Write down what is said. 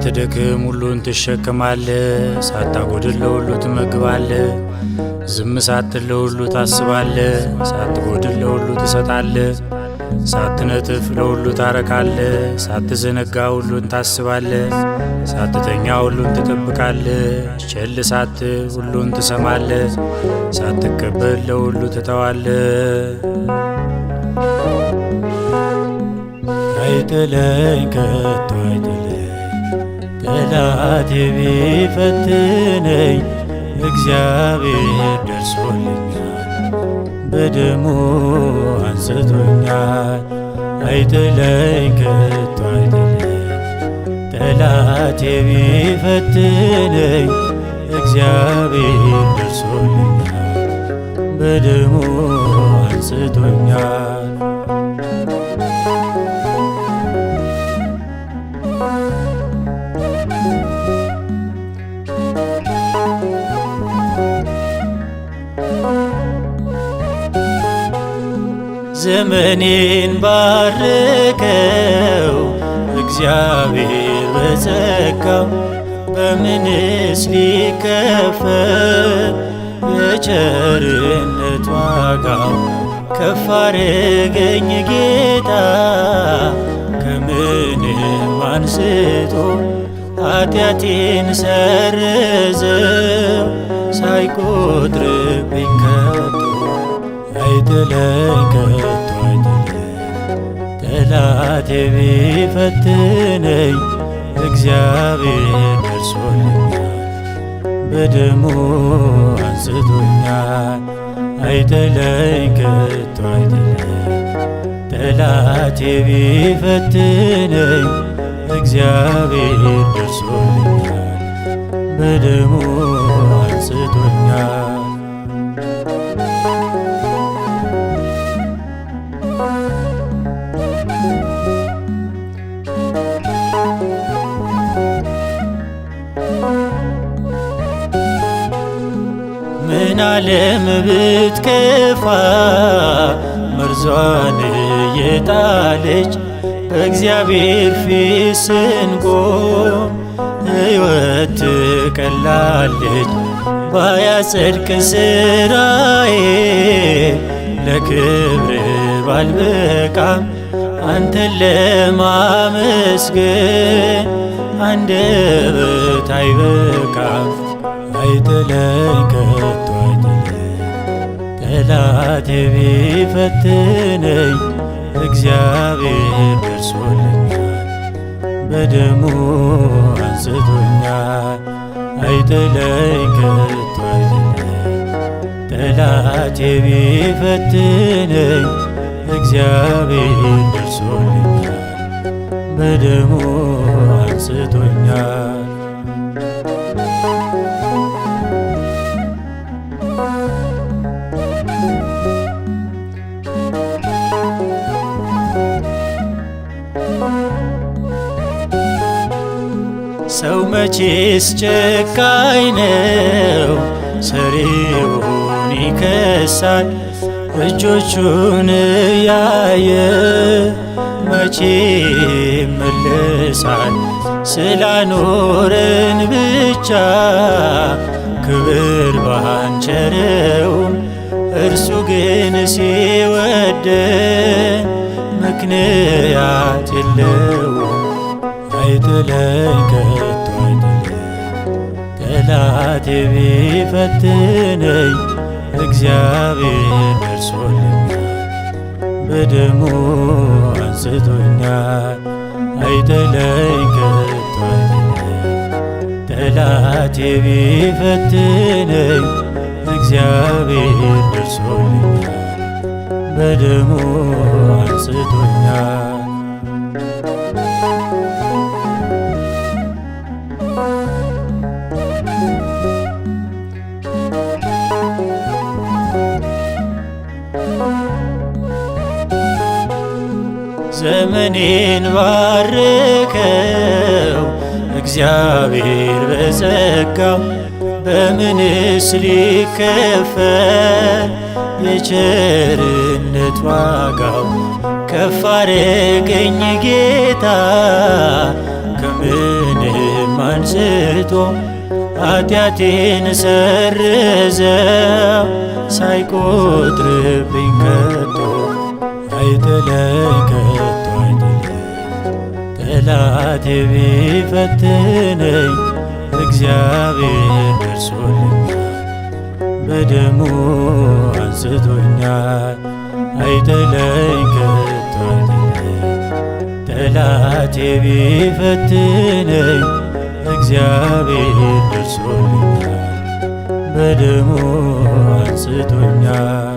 ሳትደክም ሁሉን ትሸከማለህ፣ ሳታጎድል ለሁሉ ትመግባለህ። ዝም ሳትል ለሁሉ ታስባለህ፣ ሳትጎድል ለሁሉ ትሰጣለህ። ሳትነጥፍ ለሁሉ ታረካለህ፣ ሳትዘነጋ ሁሉን ታስባለህ። ሳትተኛ ሁሉን ትጠብቃለህ፣ ቸል ሳትል ሁሉን ትሰማለህ። ሳትቀበል ለሁሉ ትተዋለህ። አይጥለኝ ከቶ አይጥለኝ ጠላቴ ቢፈትነኝ፣ እግዚአብሔር ደርሶልኛል በደሙ አንስቶኛል። አይጥለኝ ከቶ አይጥለኝ ጠላቴ ቢፈትነኝ፣ እግዚአብሔር ደርሶልኛል በደሙ አንስቶኛል። ዘመኔን ባረከው እግዚአብሔር በጸጋው፣ በምንስ ሊከፈል የቸርነት ዋጋው? ከፍ አረገኝ ጌታ ከምንም አንስቶ፣ ኃጢአቴን ሰረዘው ሳይቆጥርብኝ ከቶ። አይጥለኝ ከቶ አይጥለኝ ጠላቴ ቢፈትነኝ፣ እግዚአብሔር ደርሶልኛል በደሙ አንስቶኛል። አይጥለኝ ከቶ አይጥለኝ ጠላቴ ቢፈትነኝ፣ እግዚአብሔር ደርሶልኛል በደሙ አንስቶኛል። ምን ዓለም ብትከፋ መርዟን የጣለች፣ በእግዚአብሔር ፊት ስንቆም ሕይወት ትቀላለች። ባያጸድቅ ስራዬ ለክብር ባልበቃም፣ አንተን ለማመስገን አንደበት አይበቃም። አይጥለኝ ከቶ አይጥለኝ ጠላቴ ቢፈትነኝ፣ እግዚአብሔር ደርሶልኛል በደሙ አንስቶኛል። አይጥለኝ ከቶ አይጥለኝ ጠላቴ ቢፈትነኝ፣ እግዚአብሔር ደርሶልኛል በደሙ አንስቶኛል። ሰው መቼስ ጨካኝ ነው፣ ሰሪውን ይከሳል። እጆቹን ያየ መቼ ይመለሳል? ስላኖረን ብቻ ክብር ባንቸረውም፣ እርሱ ግን ሲወደን ምክንያት የለውም። አይጥለኝ ከቶ አይጥለኝ ጠላቴ ቢፈትነኝ፣ እግዚአብሔር ደርሶልኛል በደሙ አንስቶኛል። አይጥለኝ ከቶ አይጥለኝ ጠላቴ ቢፈትነኝ፣ እግዚአብሔር ደርሶልኛል በደሙ አንስቶኛል። ዘመኔን ባረከው እግዚአብሔር በጸጋው፣ በምንስ ሊከፈል የቸርነት ዋጋው? ከፍ አረገኝ ጌታ ከምንም አንስቶ ኃጢአቴን ሰረዘው። ሳይቆጥርብኝ ከቶ አይጥለኝ ከቶ አይጥለኝ። ጠላቴ ቢፈትነኝ እግዚአብሔር ደርሶልኛል። በደሙ አንስቶኛል። አይጥለኝ ከቶ አይጥለኝ። ጠላቴ ቢፈትነኝ እግዚአብሔር ደርሶልኛል። በደሙ አንስቶኛል።